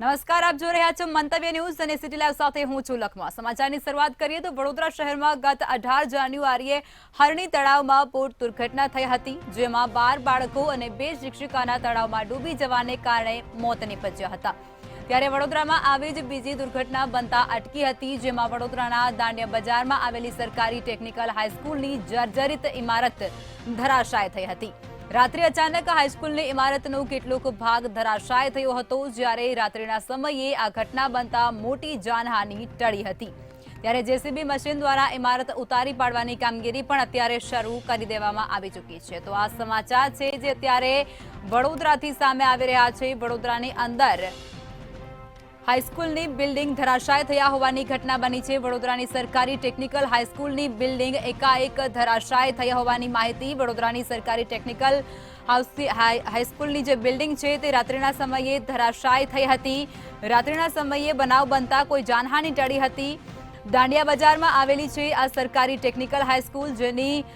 નમસ્કાર, આપ જોઈ રહ્યા છો મંતવ્ય ન્યૂઝ અને સિટી લાઈવ સાથે હું છું લખમા। સમાચારની શરૂઆત કરીએ તો વડોદરા શહેરમાં ગત 18 જાન્યુઆરીએ હરણી તળાવમાં બોટ દુર્ઘટના થઈ હતી, જેમાં 12 બાળકો અને 2 શિક્ષિકાના તળાવમાં ડૂબી જવાને કારણે મોત નીપજ્યા હતા। ત્યારે વડોદરામાં આવી જ બીજી દુર્ઘટના બનતા અટકી હતી, જેમાં વડોદરાના દાંડિયા બજારમાં આવેલી સરકારી ટેકનિકલ હાઈસ્કૂલની જર્જરિત ઇમારત ધરાશાય થઈ હતી। રાત્રે અચાનક હાઈસ્કૂલની ઇમારતનો કેટલોક ભાગ ધરાશાય થયો હતો, જ્યારે રાત્રિના સમયે આ ઘટના બનતા મોટી જાનહાનિ ટળી હતી। ત્યારે જેસીબી મશીન દ્વારા ઇમારત ઉતારી પાડવાની કામગીરી પણ અત્યારે શરૂ કરી દેવામાં આવી ચૂકી છે। તો આ સમાચાર છે જે અત્યારે વડોદરાથી સામે આવી રહ્યા છે। વડોદરાની અંદર હાઈસ્કૂલની બિલ્ડિંગ ધરાશાય થયા હોવાની ઘટના બની છે। વડોદરાની સરકારી ટેકનિકલ હાઈસ્કૂલની બિલ્ડિંગ એકાએક ધરાશાય થયા હોવાની માહિતી। વડોદરાની સરકારી ટેકનિકલ હાઈસ્કૂલની જે બિલ્ડિંગ છે તે રાત્રિના સમયે ધરાશાય થઈ હતી। રાત્રિના સમયે બનાવ બનતા કોઈ જાનહાનિ ટળી હતી। દાંડિયા બજારમાં આવેલી છે આ સરકારી ટેકનિકલ હાઈસ્કૂલ, જેની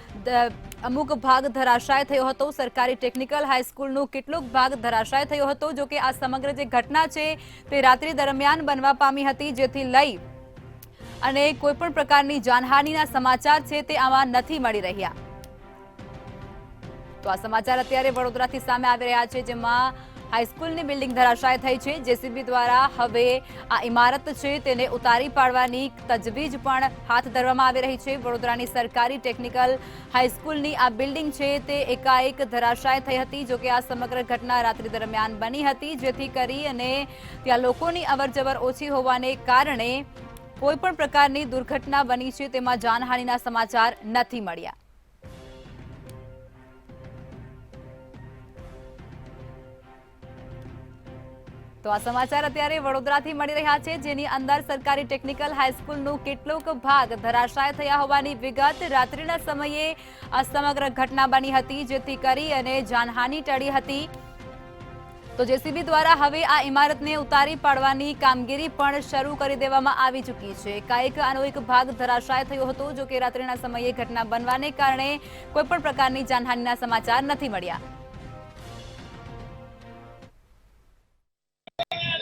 અમુક ભાગ ધરાશાય થયો હતો। સરકારી ટેકનિકલ હાઈસ્કૂલનો કેટલોક ભાગ ધરાશાય થયો હતો। જો કે આ સમગ્ર જે ઘટના છે તે રાત્રિ દરમિયાન બનવા પામી હતી, જેથી લઈ અને કોઈપણ પ્રકારની જાનહાનિના સમાચાર છે તે આમાં નથી મળી રહ્યા। તો આ સમાચાર અત્યારે વડોદરાથી સામે આવી રહ્યા છે, જેમાં હાઈસ્કૂલની બિલ્ડિંગ ધરાશાય થઈ છે। જેસીબી દ્વારા હવે આ ઇમારત છે તેને ઉતારી પાડવાની તજવીજ પણ હાથ ધરવામાં આવી રહી છે। વડોદરાની સરકારી ટેકનિકલ હાઈસ્કૂલની આ બિલ્ડિંગ છે તે એકાએક ધરાશાય થઈ હતી। જો કે આ સમગ્ર ઘટના રાત્રિ દરમિયાન બની હતી, જેથી કરી અને ત્યાં લોકોની અવરજવર ઓછી હોવાને કારણે કોઈપણ પ્રકારની દુર્ઘટના બની છે તેમાં જાનહાનિના સમાચાર નથી મળ્યા। તો આ સમાચાર અત્યારે વડોદરાથી મળી રહ્યા છે, જેની અંદર સરકારી ટેકનિકલ હાઈસ્કૂલનો કેટલોક ભાગ ધરાશાય થયા હોવાની વિગત। રાત્રિના સમયે આ સમગ્ર ઘટના બની હતી, જેથી કરી અને જાનહાનિ ટળી હતી। તો જેસીબી દ્વારા હવે આ ઇમારતને ઉતારી પાડવાની કામગીરી પણ શરૂ કરી દેવામાં આવી ચૂકી છે। એકાએક આનો એક ભાગ ધરાશાય થયો હતો। જો કે રાત્રિના સમયે ઘટના બનવાને કારણે કોઈપણ પ્રકારની જાનહાનિના સમાચાર નથી મળ્યા।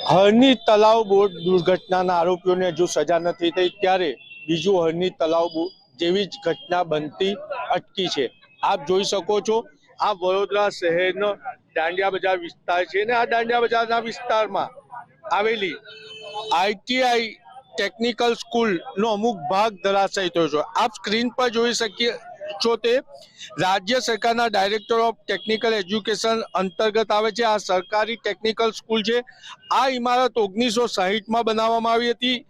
હરણી તલાવ બોટ દુર્ઘટનાના આરોપીઓને હજુ સજા નથી થઈ, ત્યારે બીજું હરણી તલાવ જેવી જ ઘટના બનતી અટકી છે। આપ જોઈ શકો છો, આ વડોદરા શહેરનો દાંડિયા બજાર વિસ્તાર છે ને આ દાંડિયા બજારના વિસ્તારમાં આવેલી આઈટીઆઈ ટેકનિકલ સ્કૂલનો અમુક ભાગ ધરાશાયી થયો છે। આપ સ્ક્રીન પર જોઈ શકીએ છો તે રાજ્ય સરકારના ડાયરેક્ટર ઓફ ટેકનિકલ એજ્યુકેશન અંતર્ગત આવે છે આ સરકારી ટેકનિકલ સ્કૂલ છે। આ ઇમારત 1960માં બનાવવામાં આવી હતી।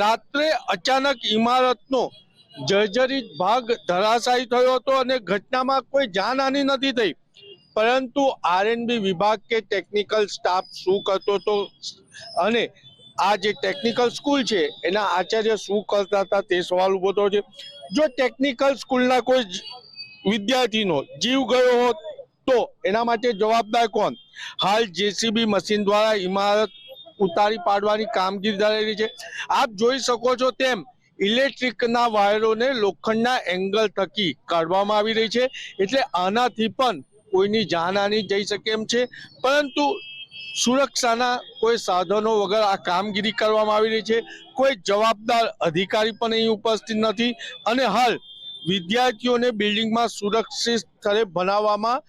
રાત્રે અચાનક ઇમારતનો જર્જરિત ભાગ ધરાશાયી થયો હતો અને ઘટનામાં કોઈ જાનહાનિ નથી થઈ, પરંતુ આરએનબી વિભાગ કે ટેકનિકલ સ્ટાફ શું કરતો હતો અને આ જે ટેકનિકલ સ્કૂલ છે એના આચાર્ય શું કરતા હતા તે સવાલ ઉભો થયો છે। જો ટેકનિકલ સ્કૂલના કોઈ વિદ્યાર્થીનો જીવ ગયો હોત તો એના માટે જવાબદાર કોણ? હાલ જેસીબી મશીન દ્વારા ઇમારત ઉતારી પાડવાની કામગીરી ચાલી રહી છે। આપ જોઈ શકો છો તેમ ઇલેક્ટ્રિકના વાયરોને લોખંડના એંગલ થકી કાઢવામાં આવી રહી છે, એટલે આનાથી પણ કોઈની જાનહાનિ જઈ શકે એમ છે, પરંતુ સુરક્ષાના કોઈ સાધનો વગર આ કામગીરી કરવામાં આવી રહી છે। કોઈ જવાબદાર અધિકારી પણ અહીં ઉપસ્થિત નથી અને હાલ વિદ્યાર્થીઓને બિલ્ડિંગમાં સુરક્ષિત સ્થળે બનાવવામાં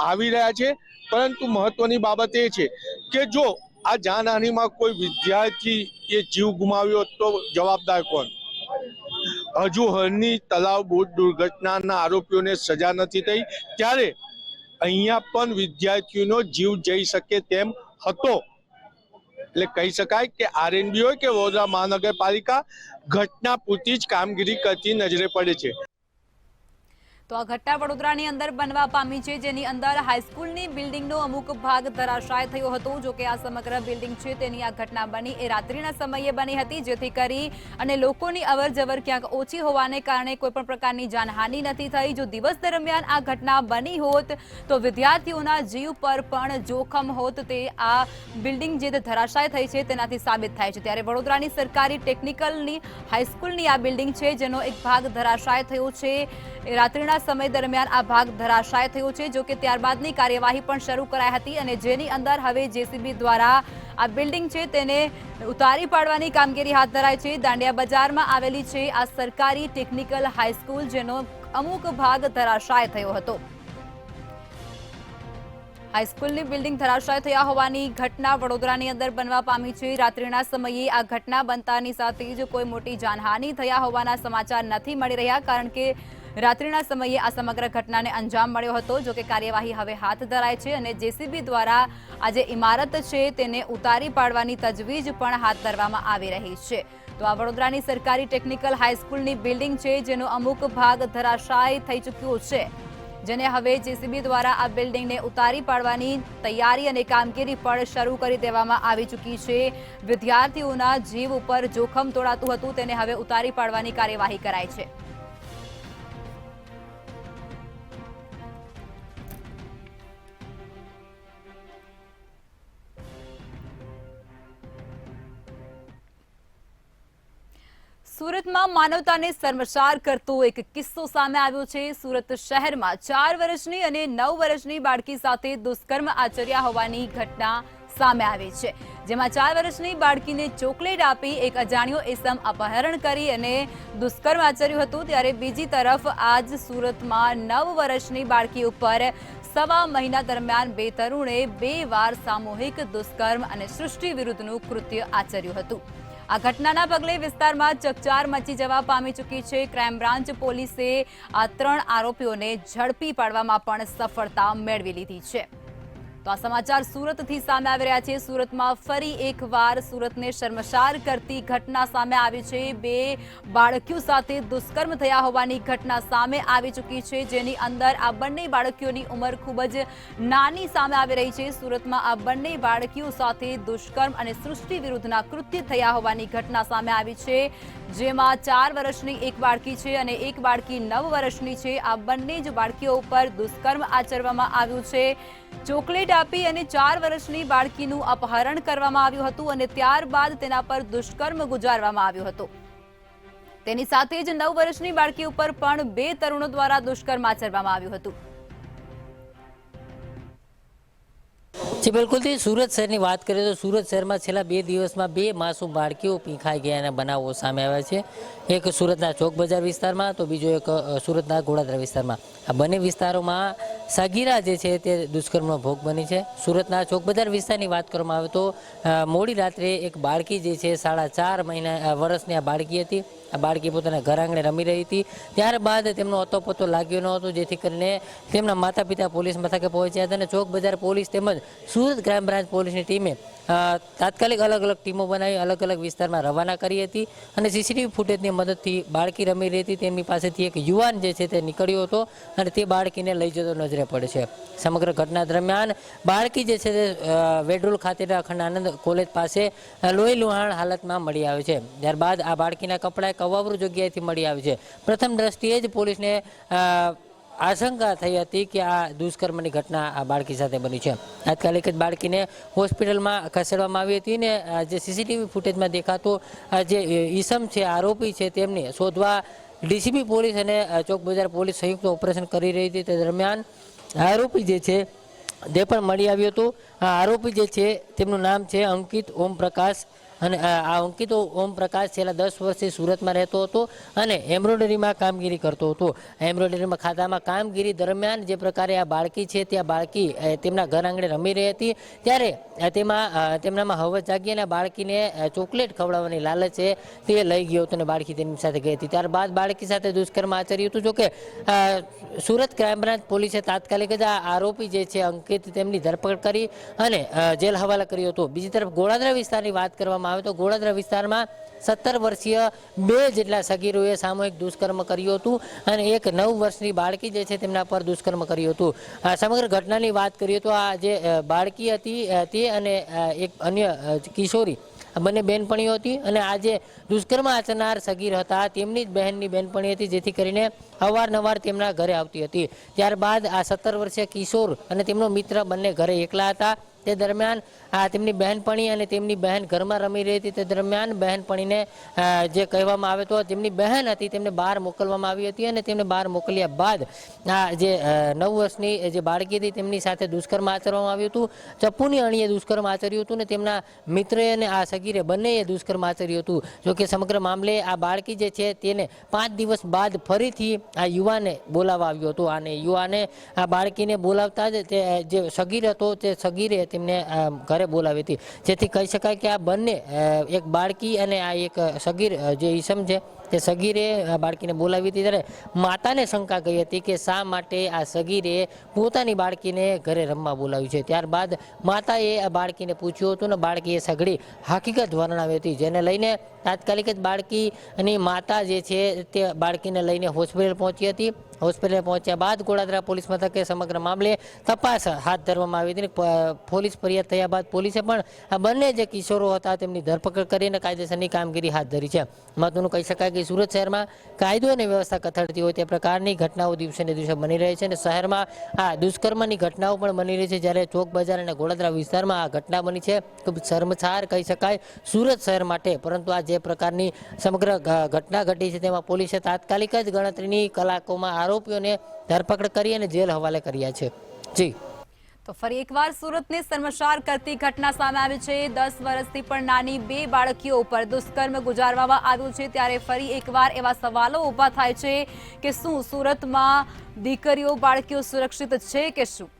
આવી રહ્યા છે। પરંતુ મહત્વની બાબત એ છે કે જો આ જાનહાનિમાં કોઈ વિદ્યાર્થી એ જીવ ગુમાવ્યો તો જવાબદાર કોણ? હજુ હરણી તલાવ બોટ દુર્ઘટનાના આરોપીઓને સજા નથી થઈ, ત્યારે અહીંયા પણ વિદ્યાર્થીઓનો જીવ જઈ શકે તેમ હતો। એટલે કહી શકાય કે આરએનબી હોય કે વડોદરા મહાનગરપાલિકા ઘટના પૂરતી જ કામગીરી કરતી નજરે પડે છે। તો આ ઘટના વડોદરાની અંદર બનવા પામી છે, જેની અંદર હાઈસ્કૂલની બિલ્ડિંગનો અમુક ભાગ ધરાશાય થયો હતો। જો કે આ સમગ્ર બિલ્ડિંગ છે તેની આ ઘટના બની એ રાત્રિના સમયે બની હતી, જેથી કરી અને લોકોની અવરજવર ક્યાંક ઓછી હોવાને કારણે કોઈપણ પ્રકારની જાનહાનિ નથી થઈ। જો દિવસ દરમિયાન આ ઘટના બની હોત તો વિદ્યાર્થીઓના જીવ પર પણ જોખમ હોત, તે આ બિલ્ડિંગ જે ધરાશાય થઈ છે તેનાથી સાબિત થાય છે। ત્યારે વડોદરાની સરકારી ટેકનિકલની હાઈસ્કૂલની આ બિલ્ડિંગ છે, જેનો એક ભાગ ધરાશાય થયો છે। રાત્રિના સમય દરમિયાન આ ભાગ ધરાશાય થયો છે। જો કે ત્યારબાદની કાર્યવાહી પણ શરૂ કરાઈ હતી અને જેની અંદર હવે જેસીબી દ્વારા આ બિલ્ડિંગ છે તેને ઉતારી પાડવાની કામગીરી હાથ ધરાઈ છે। દાંડિયા બજારમાં આવેલી છે આ સરકારી ટેકનિકલ હાઈસ્કૂલ, જેનો અમુક ભાગ ધરાશાય થયો હતો। હાઈસ્કૂલની બિલ્ડિંગ ધરાશાય થયા હોવાની ઘટના વડોદરાની અંદર બનવા પામી છે। રાત્રિના સમયે આ ઘટના બનતાની સાથે જ કોઈ મોટી જાનહાનિ થયા હોવાના સમાચાર નથી મળી રહ્યા, કારણ કે રાત્રિના સમયે આ સમગ્ર ઘટનાને અંજામ મળ્યો હતો। જો કે કાર્યવાહી હવે હાથ ધરાઈ છે અને જેસીબી દ્વારા આ જે ઇમારત છે તેને ઉતારી પાડવાની તજવીજ પણ હાથ ધરવામાં આવી રહી છે। તો આ વડોદરાની સરકારી ટેકનિકલ હાઈસ્કૂલની બિલ્ડિંગ છે, જેનો અમુક ભાગ ધરાશાય થઈ ચૂક્યો છે, જેને હવે જેસીબી દ્વારા આ બિલ્ડિંગને ઉતારી પાડવાની તૈયારી અને કામગીરી પણ શરૂ કરી દેવામાં આવી ચૂકી છે। વિદ્યાર્થીઓના જીવ ઉપર જોખમ તોડાતું હતું, તેને હવે ઉતારી પાડવાની કાર્યવાહી કરાઈ છે। સુરતમાં માનવતાને શર્મસાર કરતો એક કિસ્સો સામે આવ્યો છે। સુરત શહેરમાં 4 વર્ષની અને 9 વર્ષની બાળકી સાથે દુષ્કર્મ આચર્યા હોવાની ઘટના સામે આવી છે, જેમાં 4 વર્ષની બાળકીને ચોકલેટ આપી એક અજાણ્યો ઇસમ અપહરણ કરી અને દુષ્કર્મ આચર્યું હતું। ત્યારે બીજી તરફ આજ સુરતમાં 9 વર્ષની બાળકી ઉપર સવા મહિના દરમિયાન બે તરુણે 2 વાર સામૂહિક દુષ્કર્મ અને સૃષ્ટિ વિરુદ્ધનું કૃત્ય આચર્યું હતું। આ ઘટનાના પગલે વિસ્તારમાં ચકચાર મચી જવા પામી ચૂકી છે। ક્રાઇમ બ્રાન્ચ પોલીસે આ 3 આરોપીઓને ઝડપી પાડવામાં પણ સફળતા મેળવી લીધી છે। તો આ સમાચાર સુરતથી સામે આવી રહ્યા છે। સુરતમાં ફરી એકવાર સુરતને શર્મસાર કરતી ઘટના સામે આવી છે। 2 બાળકીઓ સાથે દુષ્કર્મ થયા હોવાની ઘટના સામે આવી ચૂકી છે, જેની અંદર આ બંને બાળકીઓની ઉંમર ખૂબ જ નાની સામે આવી રહી છે। સુરતમાં આ બંને બાળકીઓ સાથે દુષ્કર્મ અને સૃષ્ટિ વિરુદ્ધના કૃત્ય થયા હોવાની ઘટના સામે આવી છે, જેમાં 4 વર્ષની એક બાળકી છે અને એક બાળકી 9 વર્ષની છે। આ બંને જ બાળકીઓ ઉપર દુષ્કર્મ આચરવામાં આવ્યું છે। ચોકલેટ આપી અને 4 વર્ષની બાળકીનું અપહરણ કરવામાં આવ્યું હતું અને ત્યારબાદ તેના પર દુષ્કર્મ ગુજારવામાં આવ્યું હતું। તેની સાથે જ 9 વર્ષની બાળકી ઉપર પણ 2 તરુણો દ્વારા દુષ્કર્મ આચરવામાં આવ્યું હતું। जी बिल्कुल थी सूरत शहर की बात करें तो सूरत शहर में छेल्ला 2 दिवस में 2 मासूम बाळकीओ पींखाई गया बनावों सामे आव्या छे। एक सूरतना चौक बजार विस्तार में तो बीजो एक सूरतना गोड़ादरा विस्तार में। आ बने विस्तारों में सगीरा जे छे ते दुष्कर्मनो भोग बनी है। सूरतना चौक बजार विस्तार की बात करवामां आवे तो मोडी रात्रे एक बाळकी जे छे 4.5 वर्षनी आ बाळकी हती। आ बाळकी पोताना घर आंगणे रमी रही थी, त्यारबाद तेमनो अतोपतो लाग्यो न हतो, जेथी करीने तेमना माता पिता पोलीस मथके पहोंच्या हता। चौक बजार पोलीस तेमज सूरत क्राइम ब्रांच पोलीसनी टीमे तात्कालिक अलग अलग टीमों बनावी अलग अलग विस्तार में रवाना करी हती अने सीसीटीवी फूटेजनी मददथी बाळकी रमी रही थी तेमनी पासेथी एक युवान जे छे ते निकळ्यो हतो अने ते बाळकीने लई जतो नजरे पड़े छे। समग्र घटना दरमियान बाळकी जे छे ते वेडरोल खातेना अखंड आनंद कॉलेज पासे लोही लुहाण हालतमां मळी आवे छे। त्यारबाद आ बाळकीना कपड़ा कवावरू जग्याएथी मळी आवे छे। प्रथम दृष्टिए ज पोलीसने आशंका थई हती कि आ दुष्कर्मनी घटना आ बाळकी साथे बनी छे। तात्कालिक ज बाळकीने होस्पिટલમાં खसेडवामां આવી હતી ને જે સીસીટીવી ફૂટેજમાં દેખાતો જે ઈસમ છે આરોપી છે તેમને શોધવા ડીસીબી પોલીસ અને ચોક બજાર પોલીસ સંયુક્ત ઓપરેશન કરી રહી હતી। તે દરમિયાન આરોપી જે છે તે પણ મળી આવ્યો હતો। આ આરોપી જે છે તેમનું નામ છે અંકિત ઓમ પ્રકાશ અને આ અંકિત ઓમ પ્રકાશ છેલ્લા 10 વર્ષથી સુરતમાં રહેતો હતો અને એમ્બ્રોઇડરીમાં કામગીરી કરતો હતો। એમ્બ્રોઇડરીમાં ખાતામાં કામગીરી દરમિયાન જે પ્રકારે આ બાળકી છે ત્યાં બાળકી તેમના ઘર આંગણે રમી રહી હતી ત્યારે તેમનામાં હવસ જાગી અને બાળકીને ચોકલેટ ખવડાવવાની લાલચ છે તે લઈ ગયો હતો અને બાળકી તેની સાથે ગઈ હતી। ત્યારબાદ બાળકી સાથે દુષ્કર્મ આચર્યું હતું। જોકે સુરત ક્રાઇમ બ્રાન્ચ પોલીસે તાત્કાલિક જ આ આરોપી જે છે અંકિત તેમની ધરપકડ કરી અને જેલ હવાલે કર્યો હતો। બીજી તરફ ગોળાદરા વિસ્તારની વાત કરવામાં આવે તો ગોળાદરા વિસ્તારમાં 17 વર્ષીય 2 જેટલા સગીરોએ સામૂહિક દુષ્કર્મ કર્યું હતું અને એક 9 વર્ષની બાળકી જે છે તેમના પર દુષ્કર્મ કર્યું હતું। આ સમગ્ર ઘટનાની વાત કરીએ તો આ જે બાળકી હતી તે અને એક અન્ય કિશોરી બંને બેનપણીઓ હતી અને આ જે દુષ્કર્મ આચરનાર સગીર હતા તેમની જ બહેનની બેનપણી હતી, જેથી કરીને અવારનવાર તેમના ઘરે આવતી હતી। ત્યારબાદ આ 17 વર્ષીય કિશોર અને તેમનો મિત્ર બંને ઘરે એકલા હતા તે દરમિયાન તેમની બહેનપણી અને તેમની બહેન ઘરમાં રમી રહી હતી. તે દરમિયાન બહેનપણીને જે કહેવામાં આવે તો તેમની બહેન હતી તેમને બહાર મોકલવામાં આવી હતી અને તેમને બહાર મોકલ્યા બાદ જે 9 વર્ષની જે બાળકી હતી તેમની સાથે દુષ્કર્મ આચરવામાં આવ્યું હતું. ચપ્પુની અણીએ દુષ્કર્મ આચર્યું હતું અને તેમના મિત્રએ અને આ સગીરે બંનેએ દુષ્કર્મ આચર્યું હતું. જોકે સમગ્ર મામલે આ બાળકી જે છે તેને 5 દિવસ બાદ ફરીથી આ યુવાને બોલાવવા આવ્યો હતો અને યુવાને આ બાળકીને બોલાવતા જ તે જે સગીર હતો તે સગીરે તેમને ઘરે બોલાવી હતી. જેથી કહી શકાય કે આ બંને એક બાળકી અને આ એક સગીર જે ઈસમ છે તે સગીરે આ બાળકીને બોલાવી હતી. ત્યારે માતાને શંકા ગઈ હતી કે શા માટે આ સગીરે પોતાની બાળકીને ઘરે રમવા બોલાવ્યું છે. ત્યારબાદ માતાએ આ બાળકીને પૂછ્યું હતું અને બાળકીએ સઘળી હકીકત વર્ણવી હતી, જેને લઈને તાત્કાલિક જ બાળકીની માતા જે છે તે બાળકીને લઈને હોસ્પિટલ પહોંચી હતી. હોસ્પિટલે પહોંચ્યા બાદ ગોળાદરા પોલીસ મથકે સમગ્ર મામલે તપાસ હાથ ધરવામાં આવી હતી. પોલીસ ફરિયાદ થયા બાદ પોલીસે પણ આ બંને જે કિશોરો હતા તેમની ધરપકડ કરીને કાયદેસરની કામગીરી હાથ ધરી છે. મહત્વનું કહી શકાય કે સુરત શહેરમાં કાયદો અને વ્યવસ્થા કથળતી હોય તે પ્રકારની ઘટનાઓ દિવસે ને દિવસે બની રહી છે અને શહેરમાં આ દુષ્કર્મની ઘટનાઓ પણ બની રહી છે. જ્યારે ચોક બજાર અને ગોળાદરા વિસ્તારમાં આ ઘટના બની છે ખૂબ શર્મસાર કહી શકાય સુરત શહેર માટે. પરંતુ આ જે પ્રકારની સમગ્ર ઘટના ઘટી છે તેમાં પોલીસે તાત્કાલિક જ ગણતરીની કલાકોમાં આરોપીઓને ધરપકડ કરી અને જેલ હવાલે કર્યા છે. જી તો ફરી એકવાર સુરતને શર્મસાર કરતી ઘટના સામે આવી છે. 10 વર્ષથી પણ નાની 2 બાળકીઓ ઉપર દુષ્કર્મ ગુજારવામાં આવ્યું છે. ત્યારે ફરી એકવાર એવા સવાલો ઊભા થાય છે કે શું સુરતમાં દીકરીઓ બાળકીઓ સુરક્ષિત છે કે શું?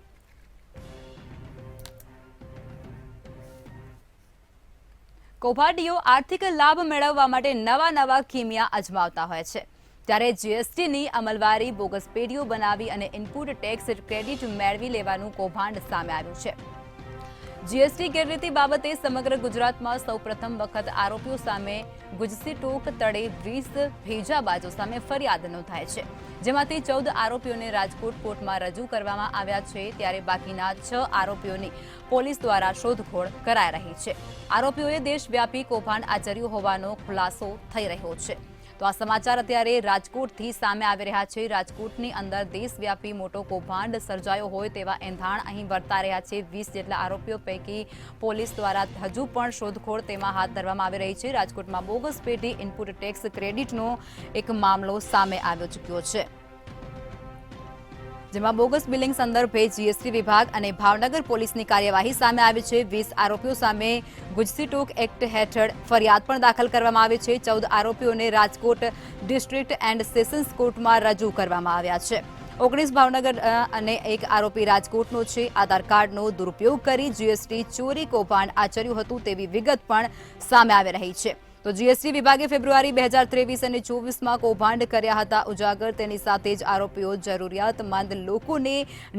કૌભાંડીઓ આર્થિક લાભ મેળવવા માટે નવા કિમિયા અજમાવતા હોય છે. ત્યારે જીએસટીની અમલવારી બોગસ પેઢીઓ બનાવી અને ઇનપુટ ટેક્સ ક્રેડિટ મેળવી લેવાનું કૌભાંડ સામે આવ્યું છે. જીએસટી ગેરરીતિ બાબતે સમગ્ર ગુજરાતમાં સૌપ્રથમ વખત આરોપીઓ સામે ગુજસી ટોક તળે 20 ભેજાબાજો સામે ફરિયાદ નોંધાઈ છે. જેમાંથી 14 આરોપીઓને રાજકોટ કોર્ટમાં રજૂ કરવામાં આવ્યા છે. ત્યારે બાકીના 6 આરોપીઓની પોલીસ દ્વારા શોધખોળ કરાઈ રહી છે. આરોપીઓએ દેશવ્યાપી કૌભાંડ આચર્યું હોવાનો ખુલાસો થઈ રહ્યો છે. તો આ સમાચાર અત્યારે રાજકોટથી સામે આવી રહ્યા છે. રાજકોટની અંદર દેશવ્યાપી મોટો કૌભાંડ સર્જાયો હોય તેવા એંધાણ અહીં વર્તા રહ્યા છે. 20 જેટલા આરોપીઓ પૈકી પોલીસ દ્વારા હજુ પણ શોધખોળ તેમાં હાથ ધરવામાં આવી રહી છે. રાજકોટમાં બોગસ પેઢી ઇનપુટ ટેક્સ ક્રેડિટનો એક મામલો સામે આવ્યો ચૂક્યો છે, જેમાં બોગસ બિલિંગ સંદર્ભે જીએસટી વિભાગ અને ભાવનગર પોલીસની કાર્યવાહી સામે આવી છે. 20 આરોપીઓ સામે ગુજસી ટોક એક્ટ હેઠળ ફરિયાદ પણ દાખલ કરવામાં આવી છે. 14 આરોપીઓને રાજકોટ ડિસ્ટ્રિક્ટ એન્ડ સેશન્સ કોર્ટમાં રજૂ કરવામાં આવ્યા છે. 19 ભાવનગર અને 1 આરોપી રાજકોટનો છે. આધાર કાર્ડનો દુરુપયોગ કરી જીએસટી ચોરી કૌભાંડ આચર્યું હતું તેવી વિગત પણ સામે આવી રહી છે. તો જીએસટી વિભાગે ફેબ્રુઆરી 2023 અને 24માં કૌભાંડ કર્યા હતા ઉજાગર. તેની સાથે જ આરોપીઓ જરૂરિયાતમંદ લોકોને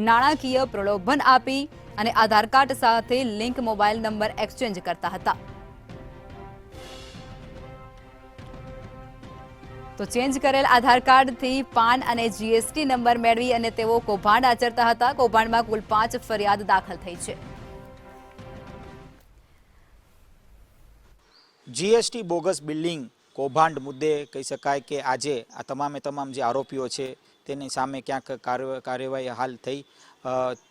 નાણાકીય પ્રલોભન આપી અને આધાર કાર્ડ સાથે લિંક મોબાઈલ નંબર એક્સચેન્જ કરતા હતા. તો ચેન્જ કરેલ આધાર કાર્ડથી પાન અને જીએસટી નંબર મેળવી અને તેઓ કૌભાંડ આચરતા હતા. કૌભાંડમાં કુલ 5 ફરિયાદ દાખલ થઈ છે. જીએસટી બોગસ બિલિંગ કૌભાંડ મુદ્દે કહી શકાય કે આજે આ તમામ જે આરોપીઓ છે તેની સામે ક્યાંક કાર્યવાહી હાલ થઈ.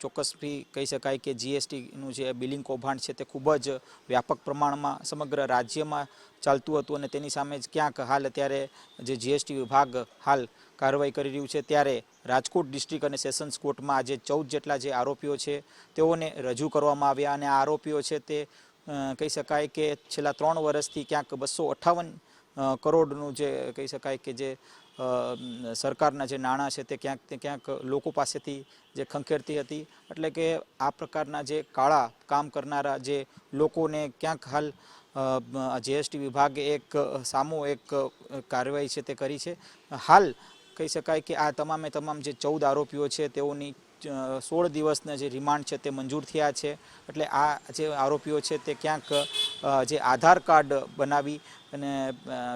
ચોક્કસથી કહી શકાય કે જીએસટીનું જે બિલિંગ કૌભાંડ છે તે ખૂબ જ વ્યાપક પ્રમાણમાં સમગ્ર રાજ્યમાં ચાલતું હતું અને તેની સામે જ ક્યાંક હાલ અત્યારે જે જીએસટી વિભાગ હાલ કાર્યવાહી કરી રહ્યું છે. ત્યારે રાજકોટ ડિસ્ટ્રિક્ટ અને સેશન્સ કોર્ટમાં આજે 14 જેટલા જે આરોપીઓ છે તેઓને રજૂ કરવામાં આવ્યા અને આ આરોપીઓ છે તે કહી શકાય કે છેલ્લા 3 વર્ષથી ક્યાંક 258 કરોડનું જે કહી શકાય કે જે સરકારના જે નાણાં છે તે ક્યાંક લોકો પાસેથી જે ખંખેરતી હતી. એટલે કે આ પ્રકારના જે કાળા કામ કરનારા જે લોકોને ક્યાંક હાલ જીએસટી વિભાગે એક કાર્યવાહી છે તે કરી છે. હાલ કહી શકાય કે આ તમામ જે 14 આરોપીઓ છે તેઓની 16 દિવસના જે રિમાન્ડ છે તે મંજૂર થયા છે. એટલે આ જે આરોપીઓ છે તે ક્યાંક જે આધાર કાર્ડ બનાવી અને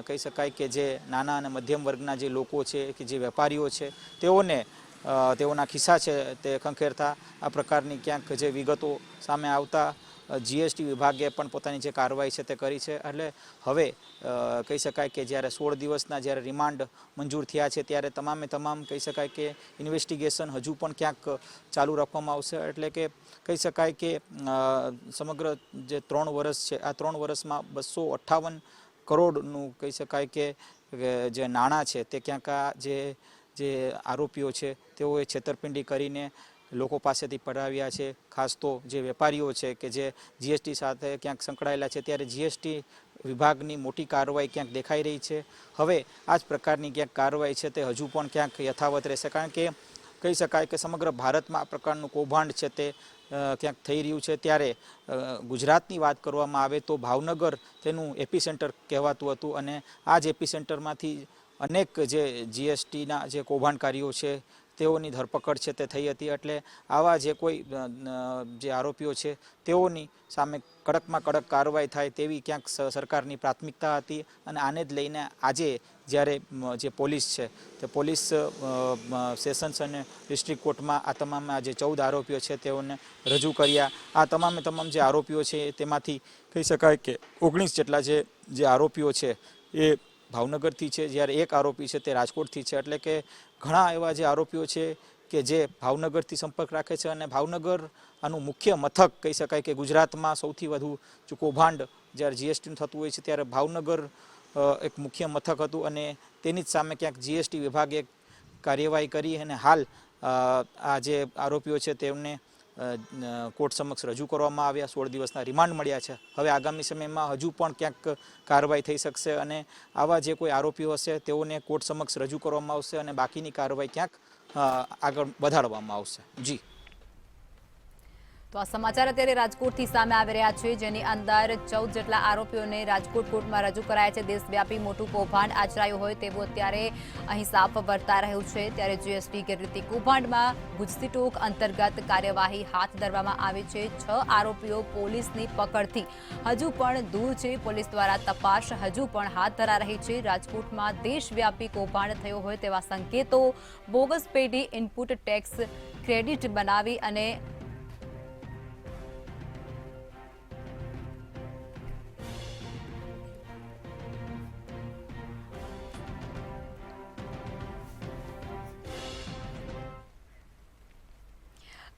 કહી શકાય કે જે નાના અને મધ્યમ વર્ગના જે લોકો છે કે જે વેપારીઓ છે તેઓના ખિસ્સા છે તે ખંખેરતા આ પ્રકારની ક્યાંક જે વિગતો સામે આવતા જીએસટી વિભાગે પણ પોતાની જે કાર્યવાહી છે તે કરી છે. એટલે હવે કહી શકાય કે જ્યારે 16 દિવસના જ્યારે રિમાન્ડ મંજૂર થયા છે ત્યારે તમામે તમામ કહી શકાય કે ઇન્વેસ્ટિગેશન હજુ પણ ક્યાંક ચાલુ રાખવામાં આવશે. એટલે કે કહી શકાય કે સમગ્ર જે 3 વર્ષ છે આ 3 વર્ષમાં 258 કરોડનું કહી શકાય કે જે નાણાં છે તે ક્યાંક આ જે આરોપીઓ છે તેઓએ છેતરપિંડી કરીને લોકો પાસેથી પડાવ્યા છે. ખાસ તો જે વેપારીઓ છે કે જે જીએસટી સાથે ક્યાંક સંકળાયેલા છે ત્યારે જીએસટી વિભાગની મોટી કાર્યવાહી ક્યાંક દેખાઈ રહી છે. હવે આ જ પ્રકારની ક્યાંક કાર્યવાહી છે તે હજુ પણ ક્યાંક યથાવત રહેશે, કારણ કે કહી શકાય કે સમગ્ર ભારતમાં આ પ્રકારનું કૌભાંડ છે તે ક્યાંક થઈ રહ્યું છે. ત્યારે ગુજરાતની વાત કરવામાં આવે તો ભાવનગર તેનું એપિસેન્ટર કહેવાતું હતું અને આ જ એપિસેન્ટરમાંથી અનેક જે જીએસટીના જે કૌભાંડકારીઓ છે તેઓની ધરપકડ છે તે થઈ હતી. એટલે આવા જે કોઈ જે આરોપીઓ છે તેઓની સામે કડકમાં કડક કાર્યવાહી થાય તેવી ક્યાંક સરકારની પ્રાથમિકતા હતી. અને આને જ લઈને આજે જ્યારે જે પોલીસ છે તે પોલીસ સેશન્સ અને ડિસ્ટ્રિક્ટ કોર્ટમાં આ તમામ જે 14 આરોપીઓ છે તેઓને રજૂ કર્યા. આ તમામે તમામ જે આરોપીઓ છે તેમાંથી કહી શકાય કે 19 જેટલા જે આરોપીઓ છે એ ભાવનગરથી છે, જ્યારે એક આરોપી છે તે રાજકોટથી છે. એટલે કે ઘણા એવા જે આરોપીઓ છે કે જે ભાવનગરથી સંપર્ક રાખે છે અને ભાવનગર આનું મુખ્ય મથક કહી શકાય કે ગુજરાતમાં સૌથી વધુ જો કૌભાંડ જ્યારે જીએસટીનું થતું હોય છે ત્યારે ભાવનગર એક મુખ્ય મથક હતું અને તેની જ સામે ક્યાંક જીએસટી વિભાગે કાર્યવાહી કરી અને હાલ આ જે આરોપીઓ છે તેમને કોર્ટ સમક્ષ રજૂ કરવામાં આવ્યા. 16 દિવસના રિમાન્ડ મળ્યા છે. હવે આગામી સમયમાં હજુ પણ ક્યાંક કાર્યવાહી થઈ શકશે અને આવા જે કોઈ આરોપીઓ હશે તેઓને કોર્ટ સમક્ષ રજૂ કરવામાં આવશે અને બાકીની કાર્યવાહી ક્યાંક આગળ વધારવામાં આવશે. જી, તો આ સમાચાર અત્યારે રાજકોટથી સામે આવી રહ્યા છે, જેની અંદર 14 જેટલા આરોપીઓને રાજકોટ કોર્ટમાં રજૂ કરાયા છે. દેશવ્યાપી મોટું કૌભાંડ આચરાયું હોય તેવું અત્યારે અહીં સાફ વર્તા રહ્યું છે. ત્યારે જીએસટી ગેરરીતિ કૌભાંડમાં ગુજસી ટોક અંતર્ગત કાર્યવાહી હાથ ધરવામાં આવી છે. 6 આરોપીઓ પોલીસની પકડથી હજુ પણ દૂર છે. પોલીસ દ્વારા તપાસ હજુ પણ હાથ ધરા રહી છે. રાજકોટમાં દેશવ્યાપી કૌભાંડ થયો હોય તેવા સંકેતો બોગસ પેઢી ઇનપુટ ટેક્સ ક્રેડિટ બનાવી અને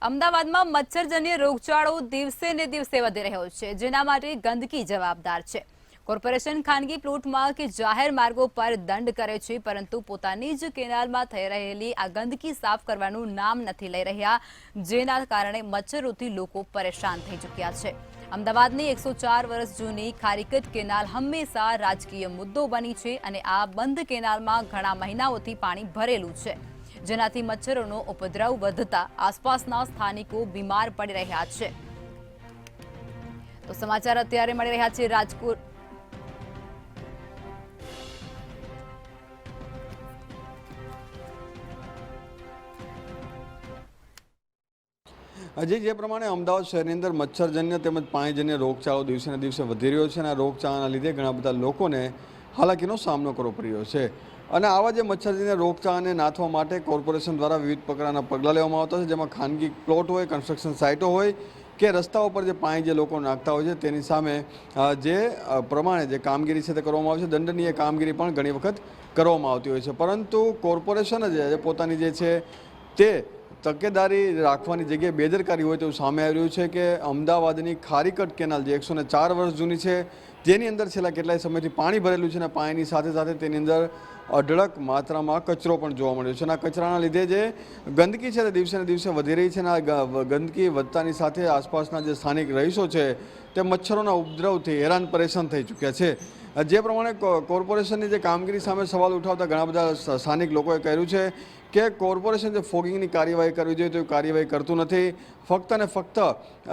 અમદાવાદમાં મચ્છરજન્ય રોગચાળો દિવસે ને દિવસે વધી રહ્યો છે, જેના માટે ગંદકી જવાબદાર છે. કોર્પોરેશન ખાનગી પ્લોટમાં કે જાહેર માર્ગો પર દંડ કરે છે, પરંતુ પોતાની જ કેનાલમાં થઈ રહેલી આ ગંદકી સાફ કરવાનું નામ નથી લઈ રહ્યા, જેના કારણે મચ્છરોથી લોકો પરેશાન થઈ ચૂક્યા છે. અમદાવાદની 104 વર્ષ જૂની ખારીકટ કેનાલ હંમેશા રાજકીય મુદ્દો બની છે અને આ બંધ કેનાલમાં ઘણા મહિનાઓથી પાણી ભરેલું છે, જેનાથી મચ્છરોનો ઉપદ્રવ વધતા આસપાસના સ્થાનિકો બીમાર પડી રહ્યા છે. તો સમાચાર અત્યારે મળી રહ્યા છે રાજકોટ. હજી જે પ્રમાણે અમદાવાદ શહેરની અંદર મચ્છરજન્ય તેમજ પાણીજન્ય રોગચાળો દિવસે ને દિવસે વધી રહ્યો છે અને આ રોગચાળાના લીધે ઘણા બધા લોકોને હાલાકીનો સામનો કરવો પડી રહ્યો છે. અને આવા જે મચ્છરજન્ય રોગચાળાને નાથવા માટે કોર્પોરેશન દ્વારા વિવિધ પ્રકારના પગલાં લેવામાં આવતા છે, જેમાં ખાનગી પ્લોટ હોય, કન્સ્ટ્રક્શન સાઇટો હોય કે રસ્તાઓ પર જે પાણી જે લોકો નાખતા હોય છે તેની સામે જે પ્રમાણે જે કામગીરી છે તે કરવામાં આવે છે. દંડનીય કામગીરી પણ ઘણી વખત કરવામાં આવતી હોય છે, પરંતુ કોર્પોરેશન જ પોતાની જે છે તે તકેદારી રાખવાની જગ્યાએ બેદરકારી હોય તેવું સામે આવી રહ્યું છે કે અમદાવાદની ખારીકટ કેનાલ જે 104 વર્ષ જૂની છે, જેની અંદર છેલ્લા કેટલાય સમયથી પાણી ભરેલું છે અને પાણીની સાથે સાથે તેની અંદર અઢળક માત્રામાં કચરો પણ જોવા મળ્યો છે અને આ કચરાના લીધે જે ગંદકી છે તે દિવસે ને દિવસે વધી રહી છે અને આ ગંદકી વધતાની સાથે આસપાસના જે સ્થાનિક રહીશો છે તે મચ્છરોના ઉપદ્રવથી હેરાન પરેશાન થઈ ચૂક્યા છે. જે પ્રમાણે કોર્પોરેશનની જે કામગીરી સામે સવાલ ઉઠાવતા ઘણા બધા સ્થાનિક લોકોએ કહ્યું છે કે કોર્પોરેશન જે ફોગિંગની કાર્યવાહી કરવી જોઈએ તો કાર્યવાહી કરતું નથી. ફક્ત ને ફક્ત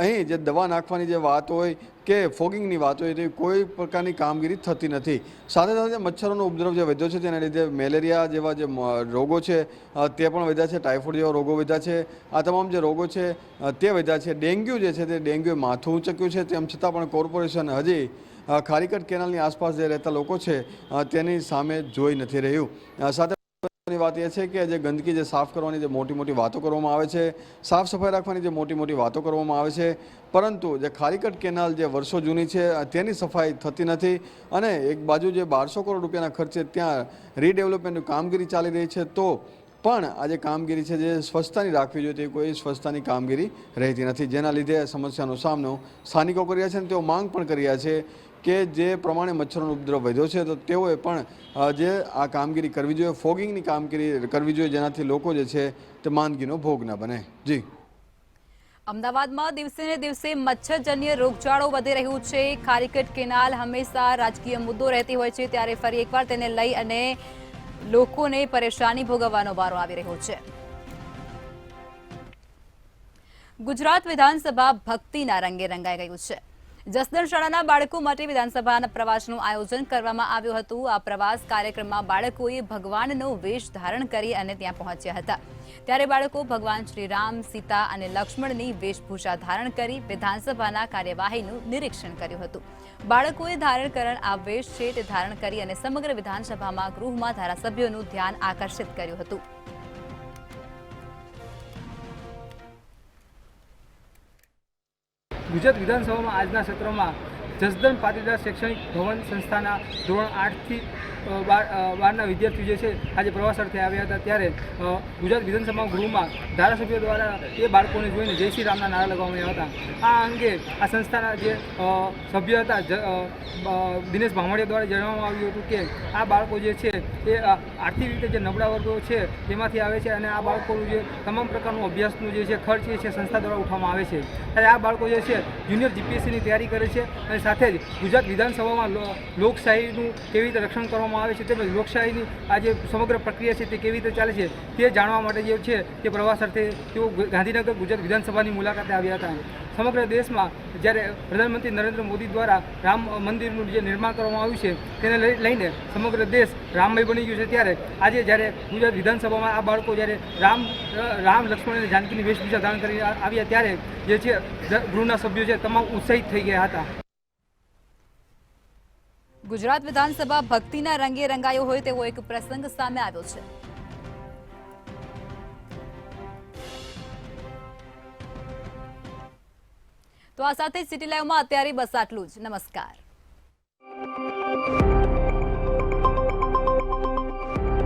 અહીં જે દવા નાખવાની જે વાત હોય કે ફોગિંગની વાત હોય તેવી કોઈ પ્રકારની કામગીરી થતી નથી. સાથે સાથે મચ્છરોનો ઉપદ્રવ જે વધ્યો છે તેના લીધે મેલેરિયા જેવા જે રોગો છે તે પણ વધ્યા છે, ટાઇફોઇડ જેવા રોગો વધ્યા છે. આ તમામ જે રોગો છે તે વધ્યા છે. ડેન્ગ્યુ જે છે તે ડેન્ગ્યુએ માથું ઊંચક્યું છે, તેમ છતાં પણ કોર્પોરેશન હજી ખારીકટ કેનાલની આસપાસ જે રહેતા લોકો છે તેની સામે જોઈ નથી રહ્યું. સાથે ની વાત એ છે કે જે ગંદકી જે સાફ કરવાની જે મોટી મોટી વાતો કરવામાં આવે છે, સાફ સફાઈ રાખવાની જે મોટી મોટી વાતો કરવામાં આવે છે, પરંતુ જે ખારીકટ કેનાલ જે વર્ષો જૂની છે તેની સફાઈ થતી નથી અને એક બાજુ જે 1200 કરોડ રૂપિયાના ખર્ચે ત્યાં રીડેવલપમેન્ટની કામગીરી ચાલી રહી છે, તો પણ આ જે કામગીરી છે જે સ્વચ્છતાની રાખવી જોઈએ તે કોઈ સ્વચ્છતાની કામગીરી રહેતી નથી, જેના લીધે સમસ્યાનો સામનો સ્થાનિકો કરી રહ્યા છે અને તેઓ માંગ પણ કરી રહ્યા છે કે જે પ્રમાણે મચ્છરોનો ઉપદ્રવ વધ્યો છે તો તેઓએ પણ જે આ કામગીરી કરવી જોઈએ, ફોગિંગની કામગીરી કરવી જોઈએ, જેનાથી લોકો જે છે તે માંદગીનો ભોગ ન બને. જી. અમદાવાદમાં દિવસે ને દિવસે મચ્છરજન્ય રોગચાળો વધી રહ્યું છે. ખારીકટ કેનાલ હંમેશા રાજકીય મુદ્દો રહેતી હોય છે, ત્યારે ફરી એકવાર તેને લઈ અને લોકોને પરેશાની ભોગવવાનો વારો આવી રહ્યો છે. ગુજરાત વિધાનસભા ભક્તિના રંગે રંગાઈ ગયું છે. જસદણ શાળાના બાળકો માટે વિધાનસભાના પ્રવાસનું આયોજન કરવામાં આવ્યું હતું. આ પ્રવાસ કાર્યક્રમમાં બાળકોએ ભગવાનનો વેશ ધારણ કરી અને ત્યાં પહોંચ્યા હતા. ત્યારે બાળકો ભગવાન શ્રીરામ, સીતા અને લક્ષ્મણની વેશભૂષા ધારણ કરી વિધાનસભાના કાર્યવાહીનું નિરીક્ષણ કર્યું હતું. બાળકોએ ધારણ કરેલ આ વેશ છે તે ધારણ કરી અને સમગ્ર વિધાનસભામાં ગૃહમાં ધારાસભ્યોનું ધ્યાન આકર્ષિત કર્યું હતું. ગુજરાત વિધાનસભામાં આજના સત્રમાં જસદણ પાટીદાર શૈક્ષણિક ભવન સંસ્થાના ધોરણ 8 થી 12ના વિદ્યાર્થીઓ જે છે આજે પ્રવાસ અર્થે આવ્યા હતા. ત્યારે ગુજરાત વિધાનસભા ગૃહમાં ધારાસભ્યો દ્વારા એ બાળકોને જોઈને જય શ્રી રામના નારા લગાવવામાં આવ્યા હતા. આ અંગે આ સંસ્થાના જે સભ્ય હતા દિનેશ ભામડિયા દ્વારા જણાવવામાં આવ્યું હતું કે આ બાળકો જે છે એ આર્થિક રીતે જે નબળા વર્ગો છે તેમાંથી આવે છે અને આ બાળકોનું જે તમામ પ્રકારનું અભ્યાસનું જે છે ખર્ચ એ છે સંસ્થા દ્વારા ઉઠાવવામાં આવે છે. ત્યારે આ બાળકો જે છે જુનિયર જીપીએસસીની તૈયારી કરે છે અને સાથે જ ગુજરાત વિધાનસભામાં લોકશાહીનું કેવી રીતે રક્ષણ કરવામાં આવે છે તેમજ લોકશાહીની આ જે સમગ્ર પ્રક્રિયા છે તે કેવી રીતે ચાલે છે તે જાણવા માટે જે છે તે પ્રવાસ અર્થે તેઓ ગાંધીનગર ગુજરાત વિધાનસભાની મુલાકાતે આવ્યા હતા. સમગ્ર દેશમાં જ્યારે પ્રધાનમંત્રી નરેન્દ્ર મોદી દ્વારા રામ મંદિરનું જે નિર્માણ કરવામાં આવ્યું છે તેને લઈને સમગ્ર દેશ રામમય બની ગયું છે, ત્યારે આજે જ્યારે ગુજરાત વિધાનસભામાં આ બાળકો જ્યારે રામ લક્ષ્મણ અને જાનકીની વેશભૂષા ધારણ કરી આવ્યા ત્યારે જે છે ગૃહના સભ્યો છે તમામ ઉત્સાહિત થઈ ગયા હતા. ગુજરાત વિધાનસભા ભક્તિના રંગે રંગાયો હોય તેવો એક પ્રસંગ સામે આવ્યો છે. તો આ સાથે સિટી લાઈવમાં અત્યારે બસ આટલું જ. નમસ્કાર.